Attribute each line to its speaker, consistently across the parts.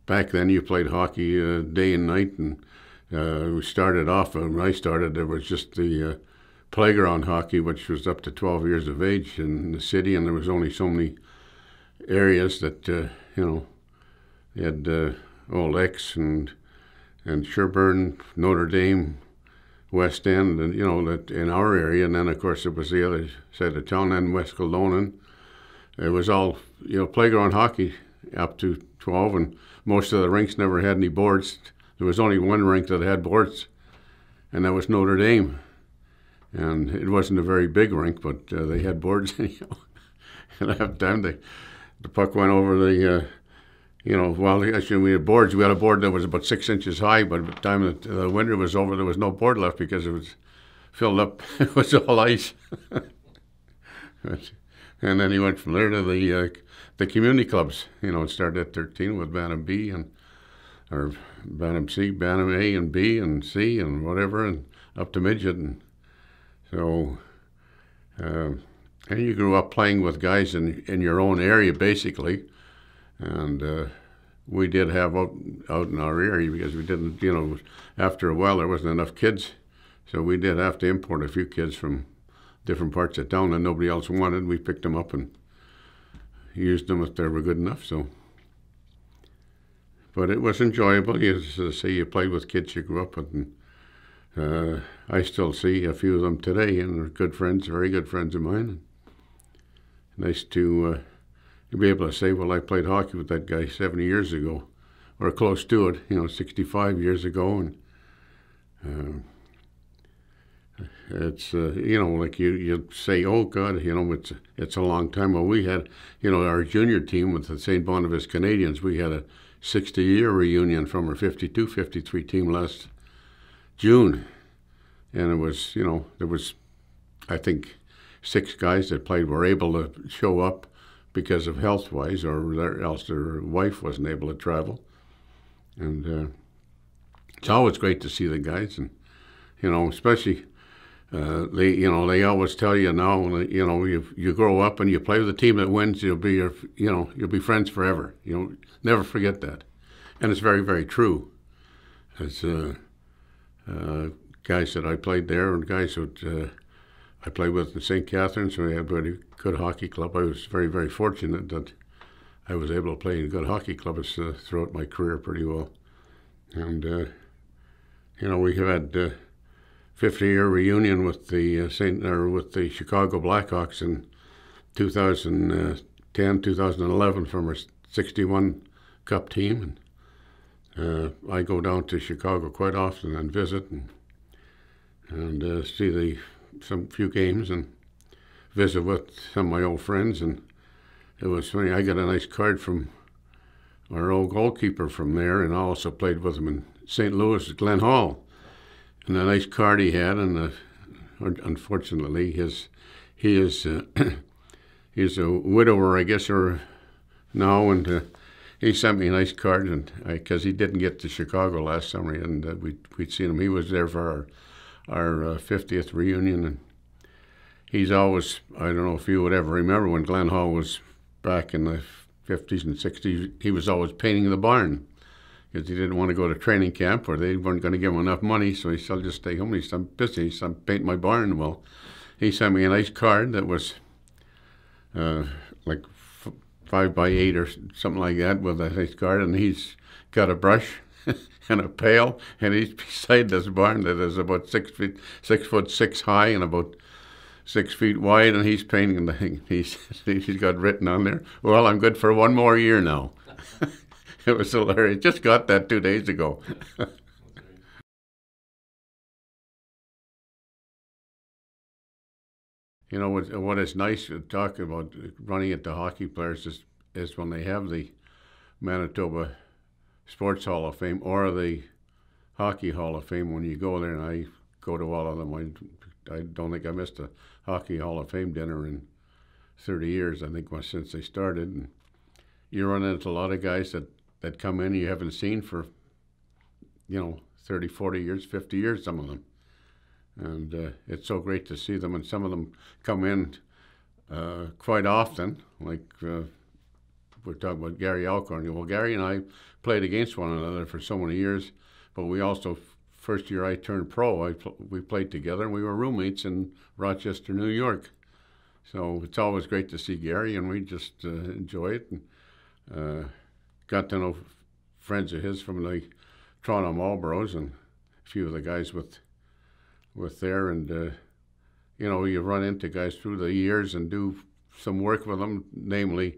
Speaker 1: back then you played hockey day and night, and we started off, when I started, there was just the playground hockey, which was up to 12 years of age in the city, and there was only so many areas that, you had Old X and Sherburne, Notre Dame, West End, and, that in our area, and then, of course, it was the other side of town, and West Kildonan. It was all, playground hockey up to 12, and most of the rinks never had any boards. There was only one rink that had boards, and that was Notre Dame. And it wasn't a very big rink, but they had boards anyhow. And after time, the puck went over the, actually we had boards. We had a board that was about 6 inches high, but by the time that the winter was over, there was no board left because it was filled up. It was all ice. And then he went from there to the community clubs. It started at 13 with Bantam B or Bantam C, Bantam A and B and C and whatever, and up to midget. And so, and you grew up playing with guys in your own area, basically. And we did have out in our area, because we didn't, after a while there wasn't enough kids. So we did have to import a few kids from different parts of town that nobody else wanted. We picked them up and used them if they were good enough. So, but it was enjoyable. You say you played with kids you grew up with, and I still see a few of them today, and they're good friends, very good friends of mine. Nice to be able to say, well, I played hockey with that guy 70 years ago, or close to it, 65 years ago, and it's like you say, oh God, it's a long time. Well, we had, our junior team with the St. Boniface Canadians, we had a 60-year reunion from our 52-53 team last June, and it was, there was, I think, 6 guys that played were able to show up because of health-wise, or else their wife wasn't able to travel. And it's always great to see the guys, and especially they always tell you now, you grow up and you play with a team that wins, you'll be friends forever. Never forget that, and it's very, very true. As guys that I played there, and guys that I played with in St. Catharines, so we had a very good hockey club. I was very, very fortunate that I was able to play in a good hockey club throughout my career pretty well. And we have had 50-year reunion with the Chicago Blackhawks in 2010, 2011 from our 61 Cup team. And I go down to Chicago quite often and visit and see some few games and visit with some of my old friends. And it was funny, I got a nice card from our old goalkeeper from there, and I also played with him in St. Louis at Glen Hall. And a nice card he had, and unfortunately he's a widower, I guess, or now, and he sent me a nice card, and because he didn't get to Chicago last summer, and we'd seen him. He was there for our 50th reunion, and he's always, I don't know if you would ever remember when Glen Hall was back in the 50s and 60s, he was always painting the barn, because he didn't want to go to training camp, or they weren't going to give him enough money, so he said, I'll just stay home. He said, I'm busy. He said, I'm painting my barn. Well, he sent me a nice card that was like 5 by 8 or something like that, with a nice card, and he's got a brush and a pail, and he's beside this barn that is about 6'6" high and about 6 feet wide, and he's painting the thing. He's got written on there, well, I'm good for 1 more year now. It was hilarious. Just got that 2 days ago. What is nice to talk about running into hockey players is when they have the Manitoba Sports Hall of Fame or the Hockey Hall of Fame. When you go there, and I go to all of them, I don't think I missed a Hockey Hall of Fame dinner in 30 years, I think, since they started. And you run into a lot of guys that come in you haven't seen for, 30, 40 years, 50 years, some of them. And it's so great to see them. And some of them come in quite often, like we're talking about Gary Alcorn. Well, Gary and I played against one another for so many years, but we also, first year I turned pro, we played together, and we were roommates in Rochester, New York. So it's always great to see Gary, and we just enjoy it. And, got to know friends of his from the Toronto Marlboros and a few of the guys with there, and you run into guys through the years and do some work with them, namely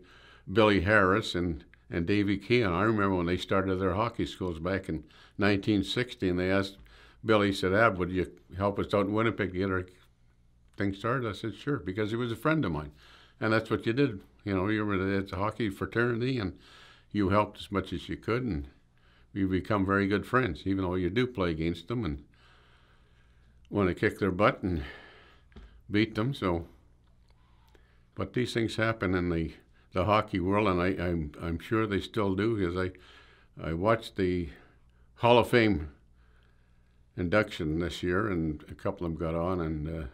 Speaker 1: Billy Harris and Davy Keon. I remember when they started their hockey schools back in 1960, and they asked Billy, said, Ab, would you help us out in Winnipeg to get our thing started? I said, sure, because he was a friend of mine. And that's what you did. You were at the hockey fraternity, and you helped as much as you could, and you become very good friends, even though you do play against them and want to kick their butt and beat them. So, but these things happen in the hockey world, and I'm sure they still do, because I watched the Hall of Fame induction this year, and a couple of them got on and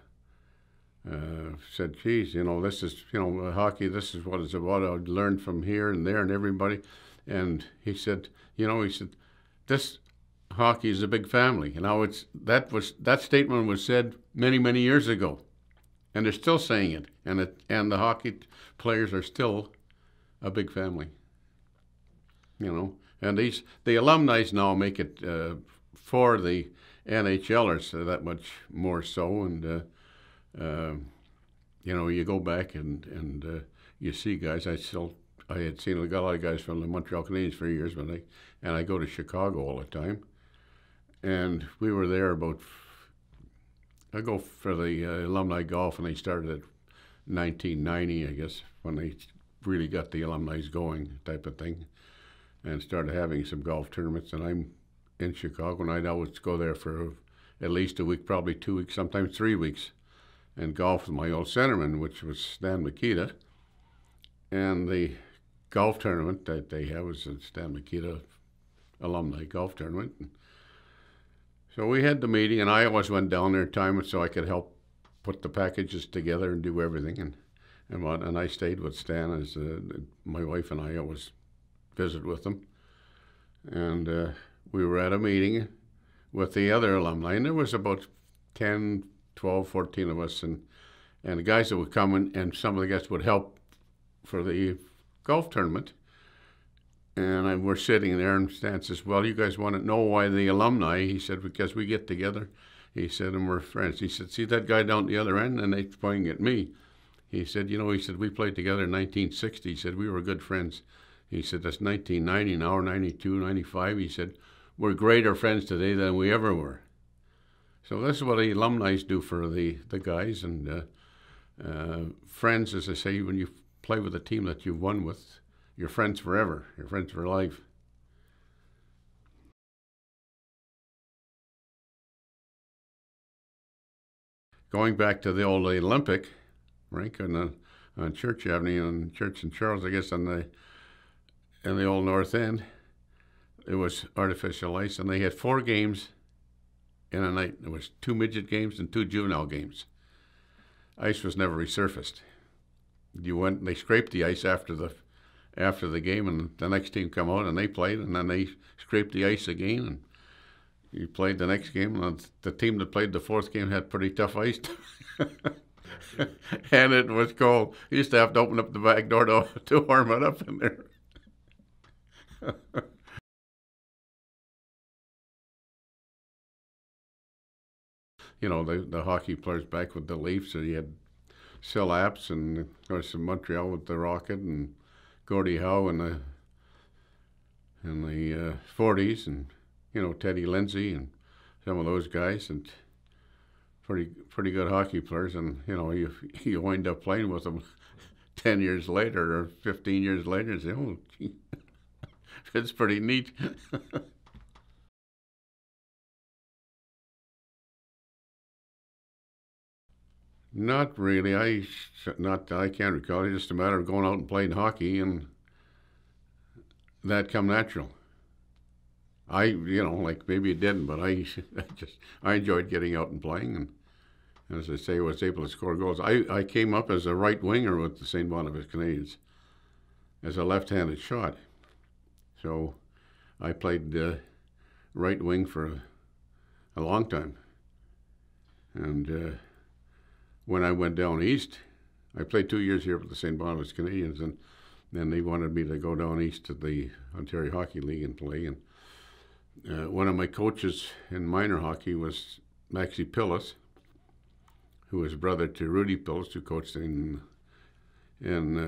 Speaker 1: said, geez, this is, hockey, this is what it's about. I learned from here and there and everybody. And he said, this hockey is a big family. That statement was said many, many years ago, and they're still saying it. And the hockey players are still a big family. And the alumni now make it for the NHLers that much more so, and you go back and you see guys. I had seen a lot of guys from the Montreal Canadiens for years, and I go to Chicago all the time, and we were there I go for the alumni golf, and they started at 1990, I guess, when they really got the alumni going, type of thing, and started having some golf tournaments. And I'm in Chicago, and I'd always go there for at least a week, probably 2 weeks, sometimes 3 weeks, and golf with my old centerman, which was Stan Mikita. And the golf tournament that they have was the Stan Mikita alumni golf tournament. And so we had the meeting, and I always went down there time so I could help put the packages together and do everything. And I stayed with Stan, as my wife and I always visit with him. And we were at a meeting with the other alumni, and there was about 10, 12, 14 of us, and the guys that would come in, and some of the guys would help for the golf tournament. And we're sitting there, and Stan says, well, you guys want to know why the alumni? He said, because we get together, he said, and we're friends. He said, see that guy down at the other end? And they're pointing at me. He said, we played together in 1960. He said, we were good friends. He said, that's 1990 now, or 92, 95. He said, we're greater friends today than we ever were. So this is what the alumni do for the guys. And friends, as I say, when you play with a team that you've won with, you're friends forever. You're friends for life. Going back to the old Olympic rink on Church Avenue and Church and Charles, I guess, in the old North End, it was artificial ice, and they had 4 games in a night. There was 2 midget games and 2 juvenile games. Ice was never resurfaced. They scraped the ice after the game, and the next team come out and they played, and then they scraped the ice again, and you played the next game. And the team that played the 4th game had pretty tough ice. And it was cold. You used to have to open up the back door to warm it up in there. The hockey players back with the Leafs, so you had Sil Apps, and of course in Montreal with the Rocket, and Gordie Howe in the 40s, and Teddy Lindsay and some of those guys, and pretty good hockey players. And you wind up playing with them 10 years later or 15 years later, and say, oh, gee, it's pretty neat. Not really. I can't recall. It's just a matter of going out and playing hockey, and that come natural. Like maybe it didn't, but I enjoyed getting out and playing, and as I say, I was able to score goals. I came up as a right winger with the St. Boniface Canadiens, as a left-handed shot. So I played right wing for a long time. And when I went down east, I played 2 years here with the St. Boniface Canadians, and then they wanted me to go down east to the Ontario Hockey League and play. And one of my coaches in minor hockey was Maxie Pillis, who was brother to Rudy Pillis, who coached in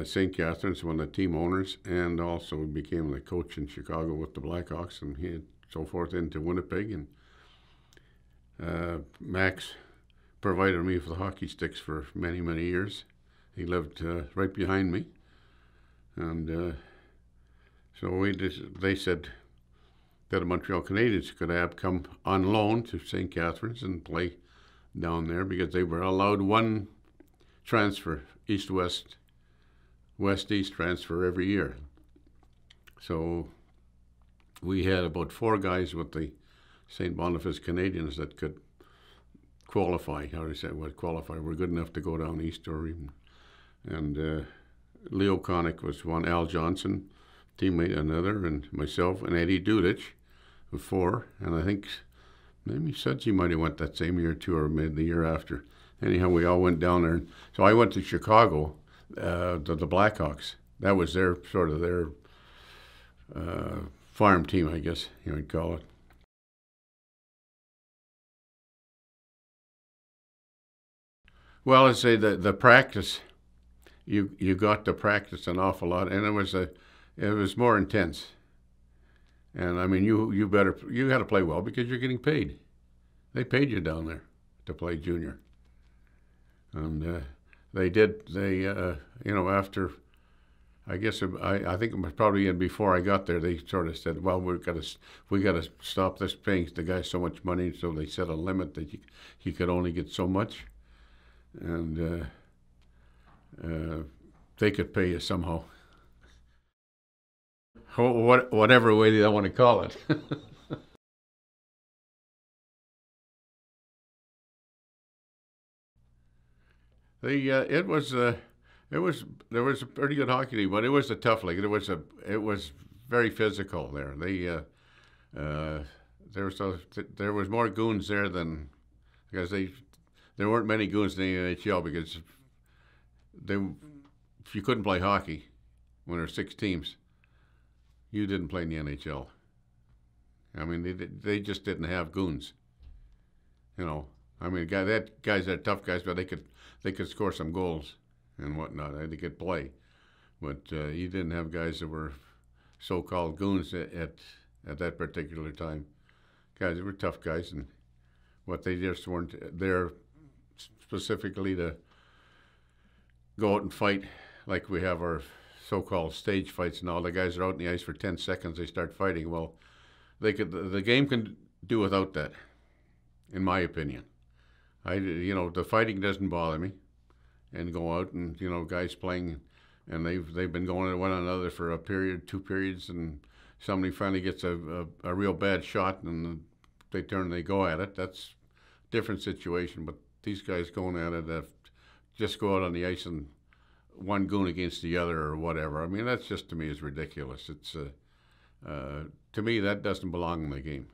Speaker 1: St. Catharines, one of the team owners, and also became the coach in Chicago with the Blackhawks, and he had so forth into Winnipeg. And Max provided me with the hockey sticks for many, many years. He lived right behind me, and so they said that the Montreal Canadiens could come on loan to St. Catharines and play down there, because they were allowed one transfer, east-west, west-east transfer every year. So we had about 4 guys with the St. Boniface Canadians that could qualify. How do you say what qualify? We're good enough to go down east or even. And Leo Connick was one, Al Johnson, teammate another, and myself and Eddie Dudich, 4. And I think maybe Sudsy might have went that same year too, or maybe the year after. Anyhow, we all went down there. So I went to Chicago, to the Blackhawks. That was their sort of their farm team, I guess you'd call it. Well, I'd say the practice, you got to practice an awful lot, and it was more intense. And I mean, you had to play well because you're getting paid. They paid you down there to play junior, and after, I guess I think it was probably before I got there, they sort of said, well, we got to stop this paying the guy so much money, so they set a limit that he could only get so much, and they could pay you somehow. Whatever way they want to call it. There was a pretty good hockey league, but it was a tough league. It was very physical there. There was more goons there than, because there weren't many goons in the NHL, because if you couldn't play hockey when there were 6 teams, you didn't play in the NHL. I mean, they just didn't have goons. I mean, guys are tough guys, but they could score some goals and whatnot. They could play, but you didn't have guys that were so-called goons at that particular time. Guys, they were tough guys, and they just weren't there specifically to go out and fight like we have our so-called stage fights and all. The guys are out on the ice for 10 seconds, they start fighting. Well, the game can do without that, in my opinion. The fighting doesn't bother me, and go out and guys playing, and they've been going at one another for a period, 2 periods, and somebody finally gets a real bad shot, and they go at it. That's a different situation. But these guys going at it, just go out on the ice and one goon against the other or whatever. I mean, that's just, to me, is ridiculous. It's to me, that doesn't belong in the game.